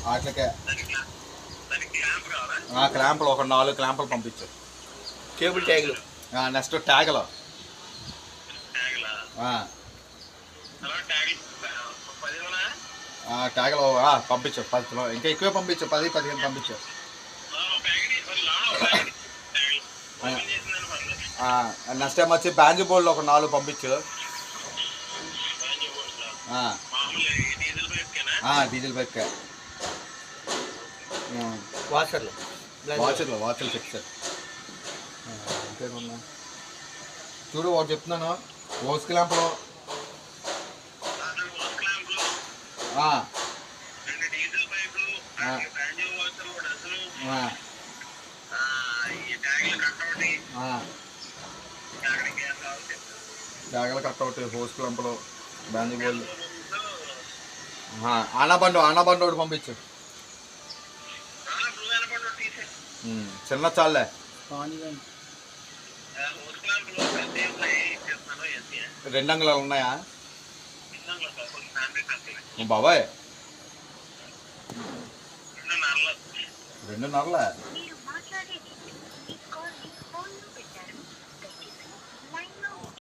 వాటికే క్లాంపులు ఒక 4 క్లాంపులు పంపించు. కేబుల్ ట్యాగులు. నెక్స్ట్ ట్యాగులు ట్యాగులు పంపించు 10 ఇంకా ఎక్కువే పంపించు 10-15 పంపించు. నెక్స్ట్ టైం వచ్చి బ్యాంజీ బోర్డులో ఒక 4 పంపించు. డీజిల్ బైక్ వాచర్లు చెక్ సార్. అంతేమన్నా చూడు ఒకటి చెప్తున్నాను. ఓస్ క్లాంపులు ట్యాగులు కట్అవుట్, హోస్ క్లాంపులు, బ్యాంజీ బోర్డులు, ఆనాబండు ఒకటి పంపించు. చిన్న చాలే. 2 అంగుళాలు ఉన్నాయా బాబాయ్? 2.5